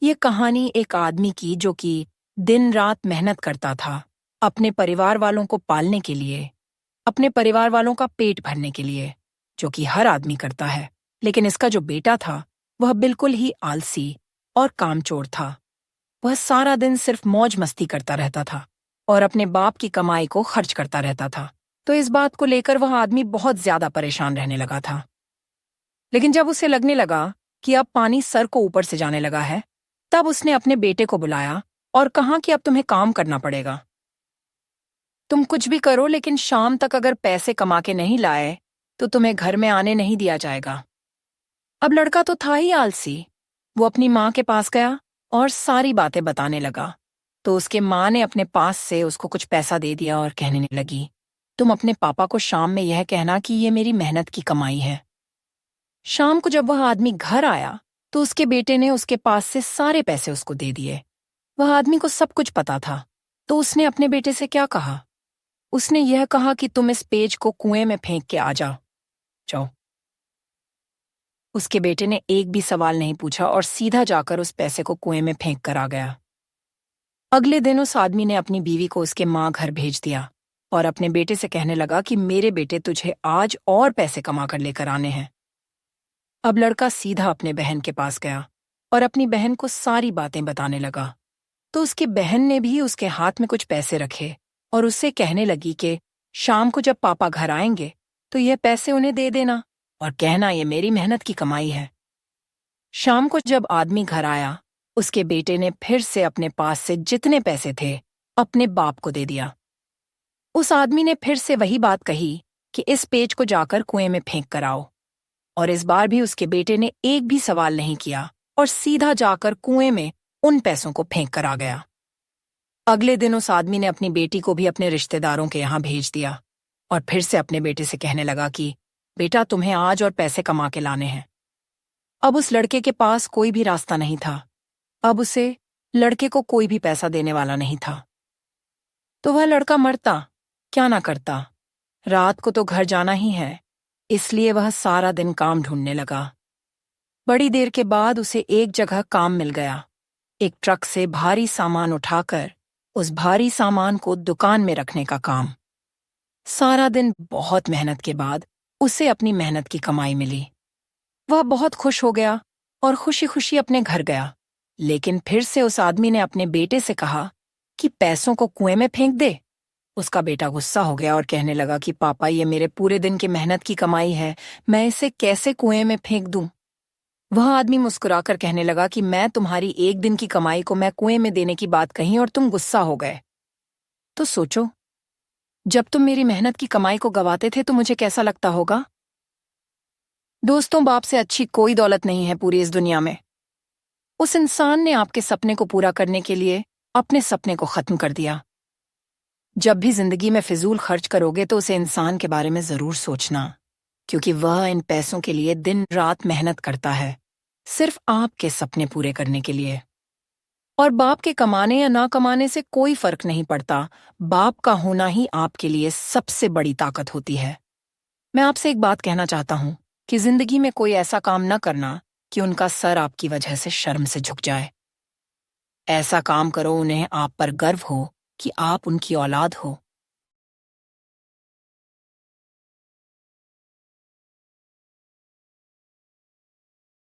ये कहानी एक आदमी की जो कि दिन रात मेहनत करता था अपने परिवार वालों को पालने के लिए, अपने परिवार वालों का पेट भरने के लिए, जो कि हर आदमी करता है। लेकिन इसका जो बेटा था वह बिल्कुल ही आलसी और कामचोर था। वह सारा दिन सिर्फ मौज मस्ती करता रहता था और अपने बाप की कमाई को खर्च करता रहता था। तो इस बात को लेकर वह आदमी बहुत ज्यादा परेशान रहने लगा था। लेकिन जब उसे लगने लगा कि अब पानी सर को ऊपर से जाने लगा है, तब उसने अपने बेटे को बुलाया और कहा कि अब तुम्हें काम करना पड़ेगा। तुम कुछ भी करो, लेकिन शाम तक अगर पैसे कमा के नहीं लाए तो तुम्हें घर में आने नहीं दिया जाएगा। अब लड़का तो था ही आलसी। वो अपनी माँ के पास गया और सारी बातें बताने लगा। तो उसके माँ ने अपने पास से उसको कुछ पैसा दे दिया और कहने लगी, तुम अपने पापा को शाम में यह कहना कि ये मेरी मेहनत की कमाई है। शाम को जब वह आदमी घर आया तो उसके बेटे ने उसके पास से सारे पैसे उसको दे दिए। वह आदमी को सब कुछ पता था, तो उसने अपने बेटे से क्या कहा? उसने यह कहा कि तुम इस पेज को कुएं में फेंक के आ जाओ। जाओ। उसके बेटे ने एक भी सवाल नहीं पूछा और सीधा जाकर उस पैसे को कुएं में फेंक कर आ गया। अगले दिन उस आदमी ने अपनी बीवी को उसके माँ घर भेज दिया और अपने बेटे से कहने लगा कि मेरे बेटे तुझे आज और पैसे कमा कर लेकर आने हैं। अब लड़का सीधा अपने बहन के पास गया और अपनी बहन को सारी बातें बताने लगा। तो उसकी बहन ने भी उसके हाथ में कुछ पैसे रखे और उससे कहने लगी कि शाम को जब पापा घर आएंगे तो यह पैसे उन्हें दे देना और कहना ये मेरी मेहनत की कमाई है। शाम को जब आदमी घर आया, उसके बेटे ने फिर से अपने पास से जितने पैसे थे अपने बाप को दे दिया। उस आदमी ने फिर से वही बात कही कि इस पेज को जाकर कुएं में फेंक कर आओ, और इस बार भी उसके बेटे ने एक भी सवाल नहीं किया और सीधा जाकर कुएं में उन पैसों को फेंक कर आ गया। अगले दिन उस आदमी ने अपनी बेटी को भी अपने रिश्तेदारों के यहाँ भेज दिया और फिर से अपने बेटे से कहने लगा कि बेटा तुम्हें आज और पैसे कमा के लाने हैं। अब उस लड़के के पास कोई भी रास्ता नहीं था। अब उसे लड़के को कोई भी पैसा देने वाला नहीं था। तो वह लड़का मरता क्या ना करता। रात को तो घर जाना ही है, इसलिए वह सारा दिन काम ढूंढने लगा। बड़ी देर के बाद उसे एक जगह काम मिल गया। एक ट्रक से भारी सामान उठाकर उस भारी सामान को दुकान में रखने का काम। सारा दिन बहुत मेहनत के बाद उसे अपनी मेहनत की कमाई मिली। वह बहुत खुश हो गया और खुशी खुशी अपने घर गया। लेकिन फिर से उस आदमी ने अपने बेटे से कहा कि पैसों को कुएं में फेंक दे। उसका बेटा गुस्सा हो गया और कहने लगा कि पापा ये मेरे पूरे दिन की मेहनत की कमाई है, मैं इसे कैसे कुएं में फेंक दूं? वह आदमी मुस्कुराकर कहने लगा कि मैं तुम्हारी एक दिन की कमाई को मैं कुएं में देने की बात कही और तुम गुस्सा हो गए। तो सोचो, जब तुम मेरी मेहनत की कमाई को गवाते थे तो मुझे कैसा लगता होगा? दोस्तों, बाप से अच्छी कोई दौलत नहीं है पूरी इस दुनिया में। उस इंसान ने आपके सपने को पूरा करने के लिए अपने सपने को खत्म कर दिया। जब भी जिंदगी में फिजूल खर्च करोगे तो उसे इंसान के बारे में जरूर सोचना, क्योंकि वह इन पैसों के लिए दिन रात मेहनत करता है, सिर्फ आपके सपने पूरे करने के लिए। और बाप के कमाने या ना कमाने से कोई फर्क नहीं पड़ता। बाप का होना ही आपके लिए सबसे बड़ी ताकत होती है। मैं आपसे एक बात कहना चाहता हूं कि जिंदगी में कोई ऐसा काम न करना कि उनका सर आपकी वजह से शर्म से झुक जाए। ऐसा काम करो उन्हें आप पर गर्व हो कि आप उनकी औलाद हो।